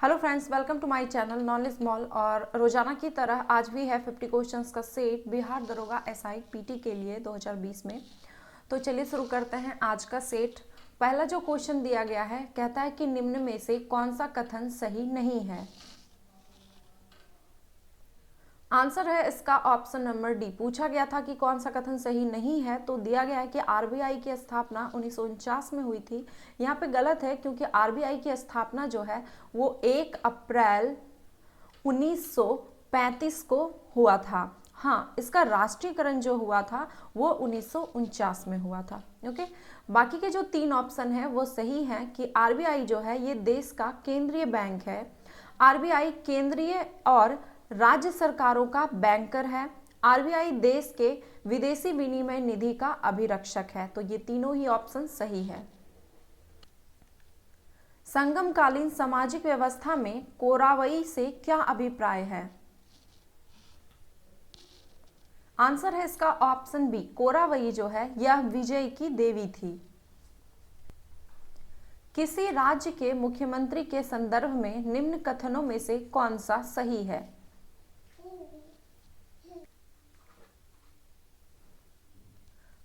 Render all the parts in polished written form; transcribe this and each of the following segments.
Hello friends, welcome to my channel knowledge mall. और रोजाना की तरह आज भी है 50 क्वेश्चंस का सेट बिहार दरोगा एसआई पीटी के लिए 2020 में। तो चलिए शुरू करते हैं आज का सेट। पहला जो क्वेश्चन दिया गया है कहता है कि निम्न में से कौन सा कथन सही नहीं है। आंसर है इसका ऑप्शन नंबर डी। पूछा गया था कि कौन सा कथन सही नहीं है, तो दिया गया है कि आरबीआई की स्थापना 1949 में हुई थी। यहाँ पे गलत है क्योंकि आरबीआई की स्थापना जो है वो 1 अप्रैल 1935 को हुआ था। हाँ, इसका राष्ट्रीयकरण जो हुआ था वो 1949 में हुआ था। ओके, बाकी के जो 3 ऑप्शन है वो सही है कि आरबीआई जो है ये देश का केंद्रीय बैंक है। आरबीआई केंद्रीय और राज्य सरकारों का बैंकर है। आरबीआई देश के विदेशी विनिमय निधि का अभिरक्षक है। तो ये तीनों ही ऑप्शन सही है। संगमकालीन सामाजिक व्यवस्था में कोरावई से क्या अभिप्राय है। आंसर है इसका ऑप्शन बी। कोरावई जो है यह विजय की देवी थी। किसी राज्य के मुख्यमंत्री के संदर्भ में निम्न कथनों में से कौन सा सही है।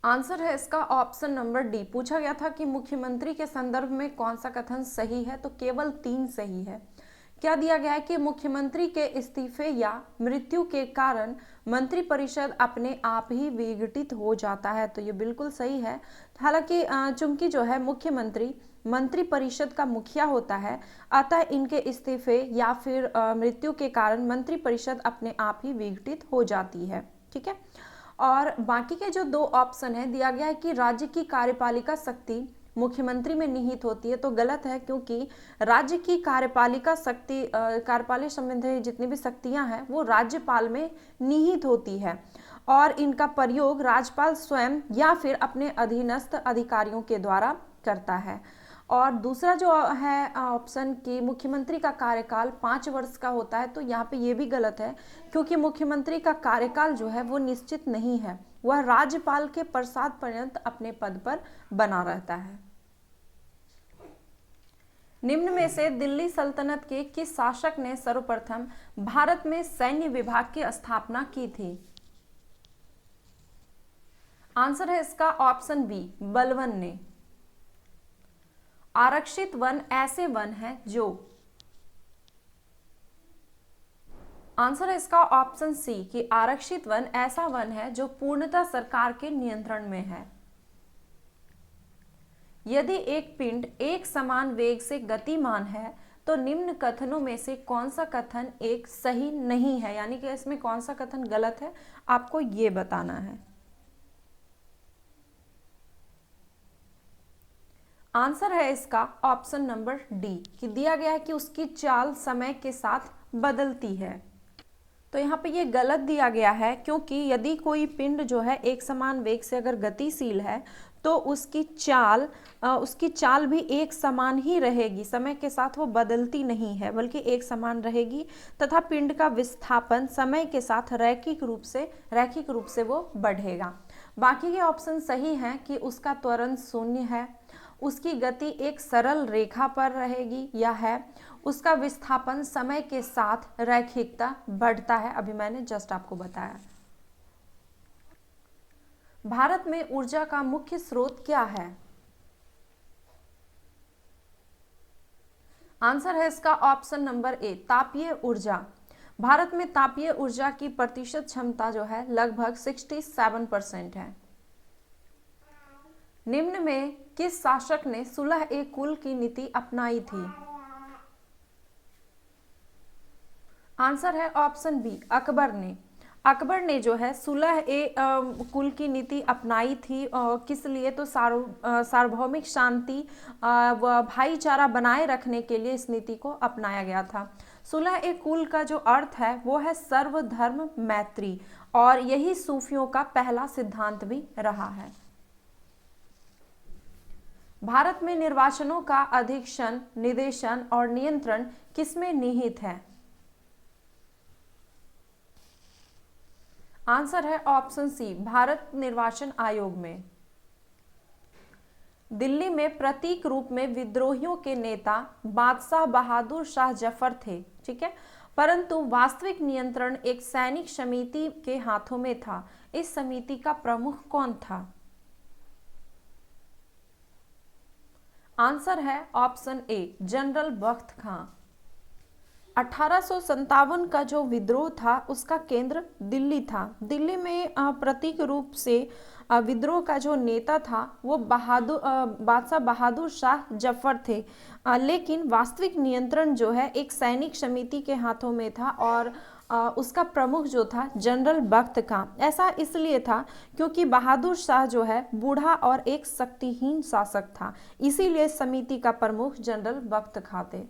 आंसर है इसका ऑप्शन नंबर डी। पूछा गया था कि मुख्यमंत्री के संदर्भ में कौन सा कथन सही है, तो केवल 3 सही है। क्या दिया गया है कि मुख्यमंत्री के इस्तीफे या मृत्यु के कारण मंत्रिपरिषद अपने आप ही विघटित हो जाता है, तो ये बिल्कुल सही है। हालांकि चूंकि जो है मुख्यमंत्री मंत्रिपरिषद का मुखिया होता है, अतः इनके इस्तीफे या फिर मृत्यु के कारण मंत्रिपरिषद अपने आप ही विघटित हो जाती है। ठीक है। और बाकी के जो 2 ऑप्शन है, दिया गया है कि राज्य की कार्यपालिका शक्ति मुख्यमंत्री में निहित होती है, तो गलत है क्योंकि राज्य की कार्यपालिका शक्ति कार्यपालिका संबंधी जितनी भी शक्तियां हैं वो राज्यपाल में निहित होती है और इनका प्रयोग राज्यपाल स्वयं या फिर अपने अधीनस्थ अधिकारियों के द्वारा करता है। और दूसरा जो है ऑप्शन कि मुख्यमंत्री का कार्यकाल 5 वर्ष का होता है, तो यहाँ पे ये भी गलत है क्योंकि मुख्यमंत्री का कार्यकाल जो है वो निश्चित नहीं है, वह राज्यपाल के प्रसाद पर्यंत अपने पद पर बना रहता है। निम्न में से दिल्ली सल्तनत के किस शासक ने सर्वप्रथम भारत में सैन्य विभाग की स्थापना की थी। आंसर है इसका ऑप्शन बी, बलबन ने। आरक्षित वन ऐसे वन हैं जो। आंसर है इसका ऑप्शन सी कि आरक्षित वन ऐसा वन है जो पूर्णतः सरकार के नियंत्रण में है। यदि एक पिंड एक समान वेग से गतिमान है तो निम्न कथनों में से कौन सा कथन एक सही नहीं है, यानी कि इसमें कौन सा कथन गलत है, आपको ये बताना है। आंसर है इसका ऑप्शन नंबर डी कि दिया गया है कि उसकी चाल समय के साथ बदलती है। तो यहाँ पे ये गलत दिया गया है क्योंकि यदि कोई पिंड जो है एक समान वेग से अगर गतिशील है तो उसकी चाल भी एक समान ही रहेगी, समय के साथ वो बदलती नहीं है बल्कि एक समान रहेगी तथा पिंड का विस्थापन समय के साथ रैखिक रूप से वो बढ़ेगा। बाकी के ऑप्शन सही हैं कि उसका त्वरण शून्य है, उसकी गति एक सरल रेखा पर रहेगी या है, उसका विस्थापन समय के साथ रैखिकता बढ़ता है। अभी मैंने जस्ट आपको बताया। भारत में ऊर्जा का मुख्य स्रोत क्या है। आंसर है इसका ऑप्शन नंबर ए, तापीय ऊर्जा। भारत में तापीय ऊर्जा की प्रतिशत क्षमता जो है लगभग 67% है। निम्न में किस शासक ने सुलह ए कुल की नीति अपनाई थी। आंसर है ऑप्शन बी, अकबर ने। अकबर ने जो है सुलह ए कुल की नीति अपनाई थी। किस लिए, तो सार्वभौमिक शांति व भाईचारा बनाए रखने के लिए इस नीति को अपनाया गया था। सुलह ए कुल का जो अर्थ है वो है सर्वधर्म मैत्री, और यही सूफियों का पहला सिद्धांत भी रहा है। भारत में निर्वाचनों का अधीक्षण, निदेशन और नियंत्रण किसमें निहित है। आंसर है ऑप्शन सी, भारत निर्वाचन आयोग में। दिल्ली में प्रतीक रूप में विद्रोहियों के नेता बादशाह बहादुर शाह जफर थे, ठीक है, परंतु वास्तविक नियंत्रण एक सैनिक समिति के हाथों में था। इस समिति का प्रमुख कौन था? आंसर है ऑप्शन ए, जनरल बख्त खां। 1857 का जो विद्रोह था उसका केंद्र दिल्ली था। दिल्ली में प्रतीक रूप से विद्रोह का जो नेता था वो बादशाह बहादुर शाह जफर थे, लेकिन वास्तविक नियंत्रण जो है एक सैनिक समिति के हाथों में था और उसका प्रमुख जो था जनरल बख्त खां। ऐसा इसलिए था क्योंकि बहादुर शाह जो है बूढ़ा और एक शक्तिहीन शासक था, इसीलिए समिति का प्रमुख जनरल बख्त खां थे।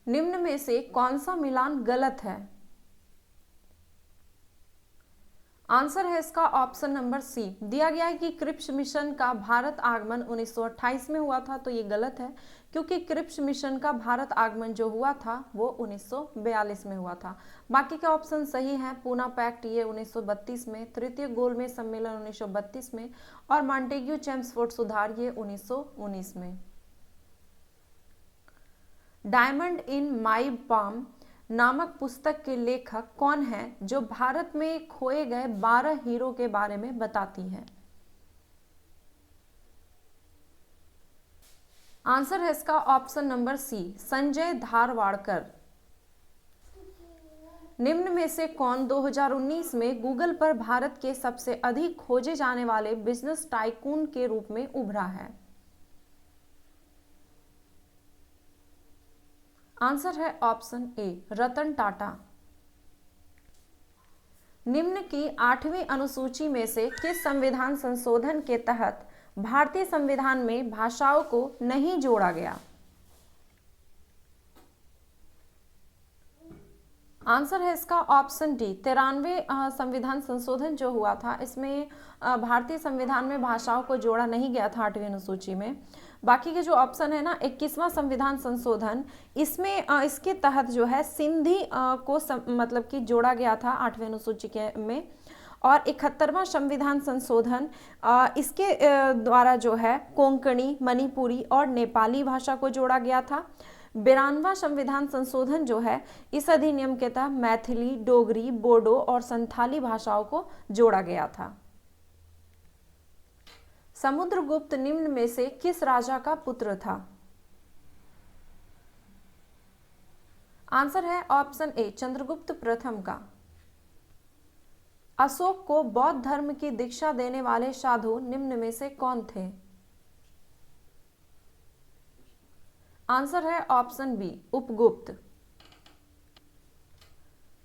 निम्न में से कौन सा मिलान गलत है? आंसर है इसका ऑप्शन नंबर सी। दिया गया है कि क्रिप्स मिशन का भारत आगमन 1928 में हुआ था, तो ये गलत है क्योंकि क्रिप्स मिशन का भारत आगमन जो हुआ था वो 1942 में हुआ था। बाकी के ऑप्शन सही है। पूना पैक्ट ये 1932 में, तृतीय गोलमेज सम्मेलन 1932 में और मॉन्टेग्यू चेम्सफोर्ड सुधार ये 1919 में। डायमंड इन माई पाम नामक पुस्तक के लेखक कौन है जो भारत में खोए गए 12 हीरो के बारे में बताती है? आंसर है इसका ऑप्शन नंबर सी, संजय धारवाड़कर। निम्न में से कौन 2019 में गूगल पर भारत के सबसे अधिक खोजे जाने वाले बिजनेस टाइकून के रूप में उभरा है? आंसर है ऑप्शन ए, रतन टाटा। निम्न की 8वीं अनुसूची में से किस संविधान संशोधन के तहत भारतीय संविधान में भाषाओं को नहीं जोड़ा गया? आंसर है इसका ऑप्शन डी, 93 संविधान संशोधन जो हुआ था इसमें भारतीय संविधान में भाषाओं को जोड़ा नहीं गया था 8वीं अनुसूची में। बाकी के जो ऑप्शन है ना, 21वां संविधान संशोधन, इसमें इसके तहत जो है सिंधी को मतलब कि जोड़ा गया था 8वीं अनुसूची के में, और 71वां संविधान संशोधन इसके द्वारा जो है कोंकणी, मणिपुरी और नेपाली भाषा को जोड़ा गया था। 92वां संविधान संशोधन जो है इस अधिनियम के तहत मैथिली, डोगरी, बोडो और संथाली भाषाओं को जोड़ा गया था। समुद्रगुप्त निम्न में से किस राजा का पुत्र था? आंसर है ऑप्शन ए, चंद्रगुप्त प्रथम का। अशोक को बौद्ध धर्म की दीक्षा देने वाले साधु निम्न में से कौन थे? आंसर है ऑप्शन बी, उपगुप्त।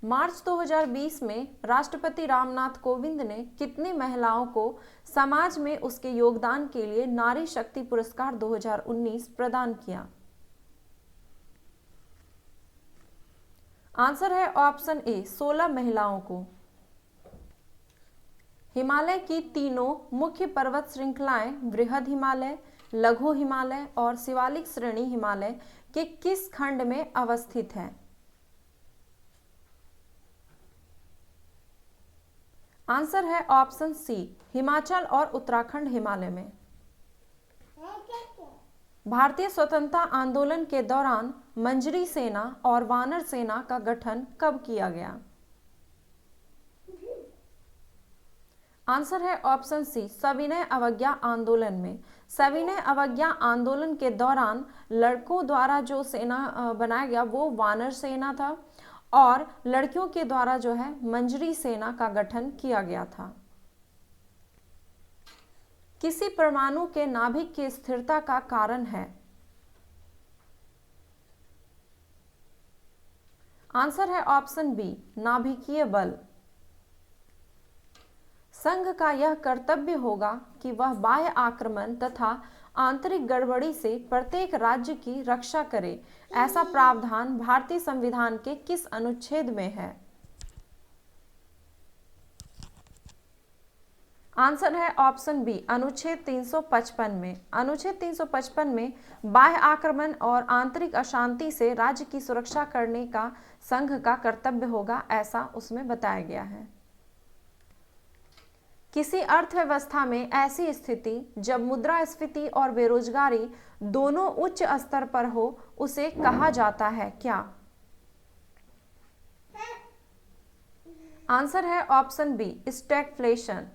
मार्च 2020 में राष्ट्रपति रामनाथ कोविंद ने कितनी महिलाओं को समाज में उसके योगदान के लिए नारी शक्ति पुरस्कार 2019 प्रदान किया? आंसर है ऑप्शन ए, 16 महिलाओं को। हिमालय की तीनों मुख्य पर्वत श्रृंखलाएं बृहद हिमालय, लघु हिमालय और शिवालिक श्रेणी हिमालय के किस खंड में अवस्थित है? आंसर है ऑप्शन सी, हिमाचल और उत्तराखंड हिमालय में। भारतीय स्वतंत्रता आंदोलन के दौरान मंजरी सेना और वानर सेना का गठन कब किया गया? आंसर है ऑप्शन सी, सविनय अवज्ञा आंदोलन में। सविनय अवज्ञा आंदोलन के दौरान लड़कों द्वारा जो सेना बनाया गया वो वानर सेना था और लड़कियों के द्वारा जो है मंजरी सेना का गठन किया गया था। किसी परमाणु के नाभिक की स्थिरता का कारण है? आंसर है ऑप्शन बी, नाभिकीय बल। संघ का यह कर्तव्य होगा कि वह बाह्य आक्रमण तथा आंतरिक गड़बड़ी से प्रत्येक राज्य की रक्षा करे। ऐसा प्रावधान भारतीय संविधान के किस अनुच्छेद में है? आंसर है ऑप्शन बी, अनुच्छेद 355 में। अनुच्छेद 355 में बाह्य आक्रमण और आंतरिक अशांति से राज्य की सुरक्षा करने का संघ का कर्तव्य होगा, ऐसा उसमें बताया गया है। किसी अर्थव्यवस्था में ऐसी स्थिति जब मुद्रास्फीति और बेरोजगारी दोनों उच्च स्तर पर हो उसे कहा जाता है क्या? आंसर है ऑप्शन बी, स्टैगफ्लेशन।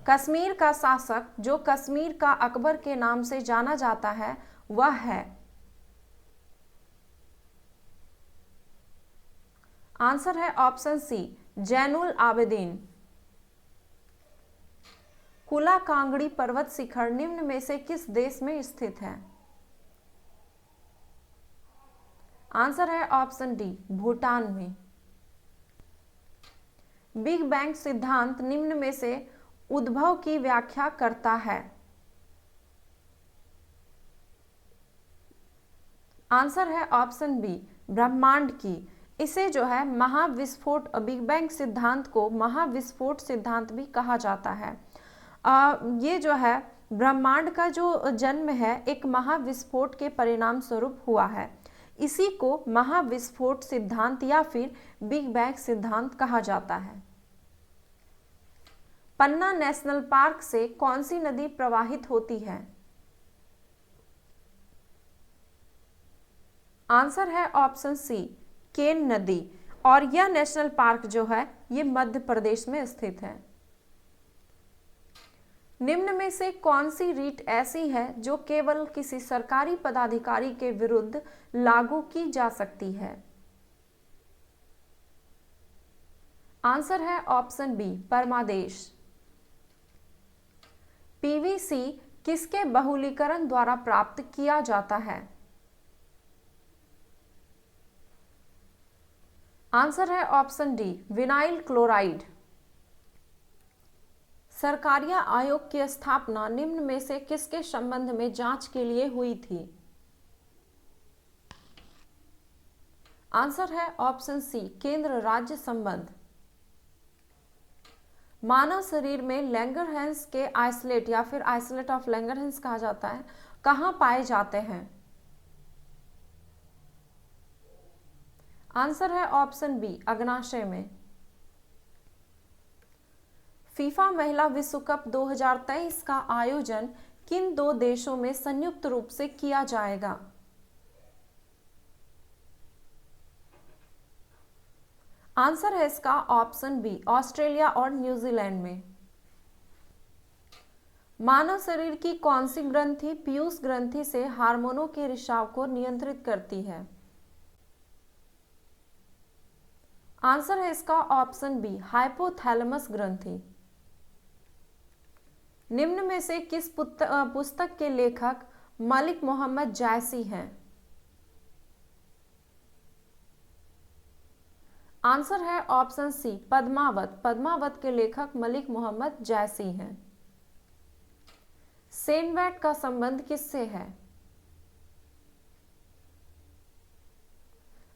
कश्मीर का शासक जो कश्मीर का अकबर के नाम से जाना जाता है वह है? आंसर है ऑप्शन सी, जैनुल आबिदीन। कुला कांगड़ी पर्वत शिखर निम्न में से किस देश में स्थित है? आंसर है ऑप्शन डी, भूटान में। बिग बैंग सिद्धांत निम्न में से उद्भव की व्याख्या करता है? आंसर है ऑप्शन बी, ब्रह्मांड की। इसे जो है महाविस्फोट, बिग बैंग सिद्धांत को महाविस्फोट सिद्धांत भी कहा जाता है। ये जो है ब्रह्मांड का जो जन्म है एक महाविस्फोट के परिणाम स्वरूप हुआ है। इसी को महाविस्फोट सिद्धांत या फिर बिग बैंग सिद्धांत कहा जाता है। पन्ना नेशनल पार्क से कौन सी नदी प्रवाहित होती है? आंसर है ऑप्शन सी, केन नदी। और यह नेशनल पार्क जो है ये मध्य प्रदेश में स्थित है। निम्न में से कौन सी रीट ऐसी है जो केवल किसी सरकारी पदाधिकारी के विरुद्ध लागू की जा सकती है? आंसर है ऑप्शन बी, परमादेश। पीवीसी किसके बहुलीकरण द्वारा प्राप्त किया जाता है? आंसर है option D, vinyl chloride. Sarkaria आयोग की स्थापना निम्न में से किसके संबंध में जांच के लिए हुई थी? आंसर है ऑप्शन सी, केंद्र राज्य संबंध। मानव शरीर में लैंगरहैंस के आइसोलेट या फिर आइसोलेट ऑफ लैंगरहैंस कहा जाता है, कहां पाए जाते हैं? आंसर है ऑप्शन बी, अग्नाशय में। फीफा महिला विश्व कप 2023 का आयोजन किन दो देशों में संयुक्त रूप से किया जाएगा? आंसर है इसका ऑप्शन बी, ऑस्ट्रेलिया और न्यूजीलैंड में। मानव शरीर की कौन सी ग्रंथि पीयूष ग्रंथि से हार्मोनों के रिसाव को नियंत्रित करती है? आंसर है इसका ऑप्शन बी, हाइपोथैलेमस ग्रंथि। निम्न में से किस पुस्तक के लेखक मलिक मोहम्मद जायसी हैं? आंसर है ऑप्शन सी, पद्मावत। पद्मावत के लेखक मलिक मोहम्मद जायसी हैं। सेनवैट का संबंध किससे है?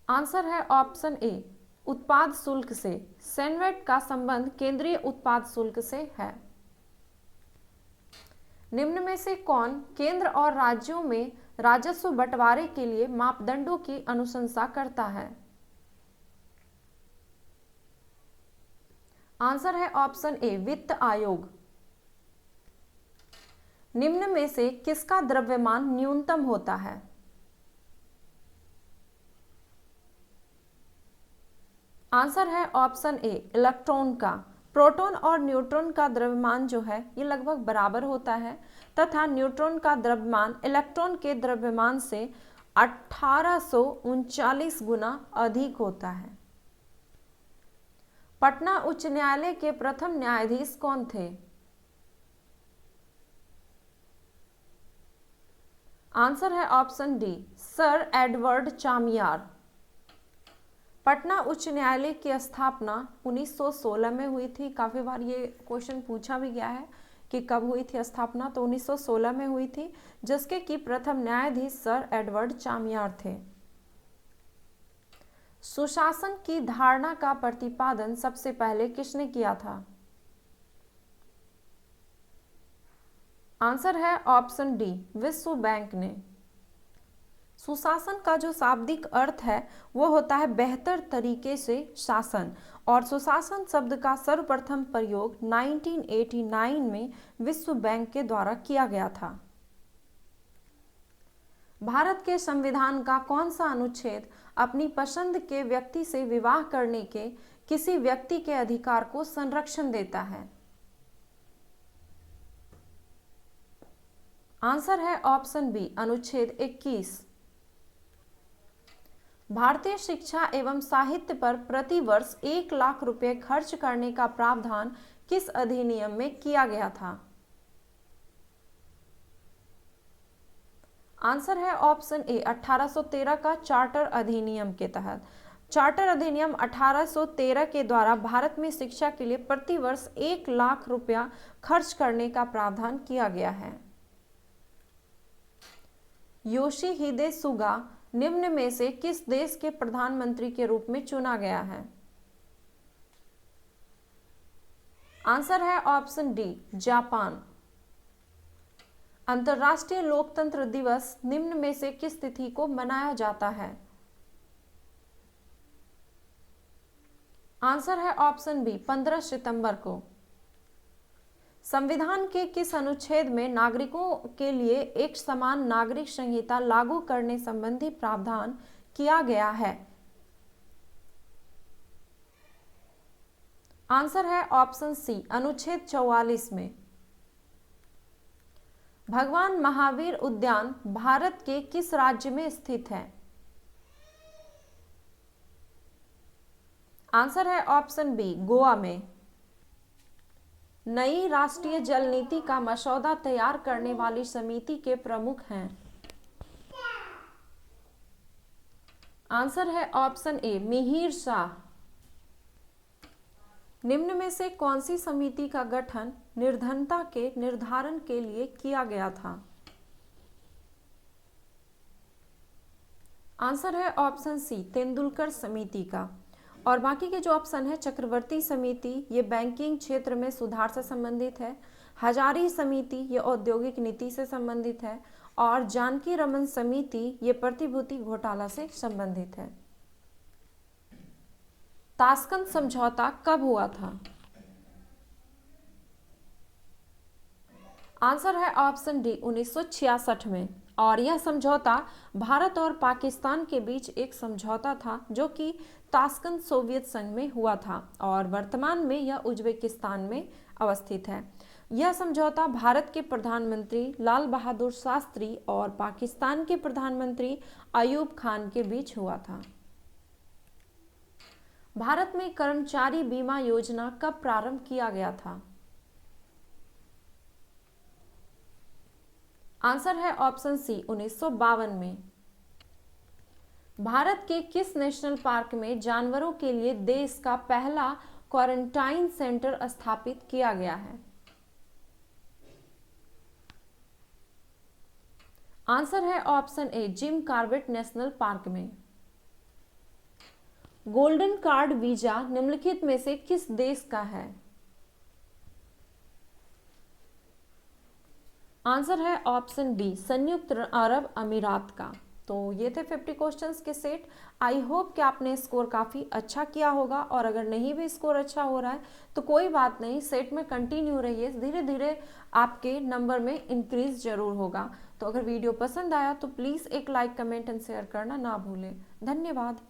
आंसर है ऑप्शन ए, उत्पाद शुल्क से। सेनवैट का संबंध केंद्रीय उत्पाद शुल्क से है। निम्न में से कौन केंद्र और राज्यों में राजस्व बंटवारे के लिए मापदंडों की अनुशंसा करता है? आंसर है ऑप्शन ए, वित्त आयोग। निम्न में से किसका द्रव्यमान न्यूनतम होता है? आंसर है ऑप्शन ए, इलेक्ट्रॉन का। प्रोटॉन और न्यूट्रॉन का द्रव्यमान जो है ये लगभग बराबर होता है तथा न्यूट्रॉन का द्रव्यमान इलेक्ट्रॉन के द्रव्यमान से 1839 गुना अधिक होता है। पटना उच्च न्यायालय के प्रथम न्यायाधीश कौन थे? आंसर है option D, sir Edward Chamier. Patna उच्च न्यायालय की स्थापना 1916 में हुई थी। काफी बार ये क्वेश्चन पूछा भी गया है कि कब हुई थी स्थापना, तो 1916 में हुई थी, जिसके कि प्रथम न्यायाधीश सर एडवर्ड चामियार थे। सुशासन की धारणा का प्रतिपादन सबसे पहले किसने किया था? आंसर है ऑप्शन डी, विश्व बैंक ने। सुशासन का जो शाब्दिक अर्थ है वो होता है बेहतर तरीके से शासन, और सुशासन शब्द का सर्वप्रथम प्रयोग 1989 में विश्व बैंक के द्वारा किया गया था। भारत के संविधान का कौन सा अनुच्छेद अपनी पसंद के व्यक्ति से विवाह करने के किसी व्यक्ति के अधिकार को संरक्षण देता है? आंसर है ऑप्शन बी, अनुच्छेद 21। भारतीय शिक्षा एवं साहित्य पर प्रति वर्ष 1 लाख रुपए खर्च करने का प्रावधान किस अधिनियम में किया गया था? आंसर है ऑप्शन ए, 1813 का चार्टर अधिनियम के तहत। चार्टर अधिनियम 1813 के द्वारा भारत में शिक्षा के लिए प्रति वर्ष 1 लाख रुपया खर्च करने का प्रावधान किया गया है। योशिहिदे सुगा निम्न में से किस देश के प्रधानमंत्री के रूप में चुना गया है? आंसर है ऑप्शन डी, जापान। अंतर्राष्ट्रीय लोकतंत्र दिवस निम्न में से किस तिथि को मनाया जाता है? आंसर है ऑप्शन बी, 15 सितंबर को। संविधान के किस अनुच्छेद में नागरिकों के लिए एक समान नागरिक संहिता लागू करने संबंधी प्रावधान किया गया है? आंसर है ऑप्शन सी, अनुच्छेद 44 में। भगवान महावीर उद्यान भारत के किस राज्य में स्थित है? आंसर है ऑप्शन बी, गोवा में। नई राष्ट्रीय जल नीति का मसौदा तैयार करने वाली समिति के प्रमुख हैं? आंसर है ऑप्शन ए, मिहिर शाह। निम्न में से कौन सी समिति का गठन निर्धनता के निर्धारण के लिए किया गया था? आंसर है ऑप्शन सी, तेंदुलकर समिति का। और बाकी के जो ऑप्शन है, चक्रवर्ती समिति ये बैंकिंग क्षेत्र में सुधार से संबंधित है, हजारी समिति ये औद्योगिक नीति से संबंधित है, और जानकी रमन समिति ये प्रतिभूति घोटाला से संबंधित है। ताशकंद समझौता कब हुआ था? आंसर है ऑप्शन डी, 1966 में। और यह समझौता भारत और पाकिस्तान के बीच एक समझौता था जो कि ताशकंद सोवियत संघ में हुआ था, और वर्तमान में यह उज्बेकिस्तान में अवस्थित है। यह समझौता भारत के प्रधानमंत्री लाल बहादुर शास्त्री और पाकिस्तान के प्रधानमंत्री अयूब खान के बीच हुआ था। भारत में कर्मचारी बीमा योजना कब प्रारंभ किया गया था? आंसर है ऑप्शन सी, 1952 में। भारत के किस नेशनल पार्क में जानवरों के लिए देश का पहला क्वारंटाइन सेंटर स्थापित किया गया है? आंसर है option A, Jim Corbett national park में। गोल्डन कार्ड वीजा निम्नलिखित में से किस देश का है? आंसर है ऑप्शन डी, संयुक्त अरब अमीरात का। तो ये थे 50 क्वेश्चंस के सेट। आई होप कि आपने स्कोर काफ़ी अच्छा किया होगा, और अगर नहीं भी स्कोर अच्छा हो रहा है तो कोई बात नहीं, सेट में कंटिन्यू रहिए, धीरे धीरे आपके नंबर में इंक्रीज जरूर होगा। तो अगर वीडियो पसंद आया तो प्लीज़ एक लाइक, कमेंट एंड शेयर करना ना भूलें। धन्यवाद।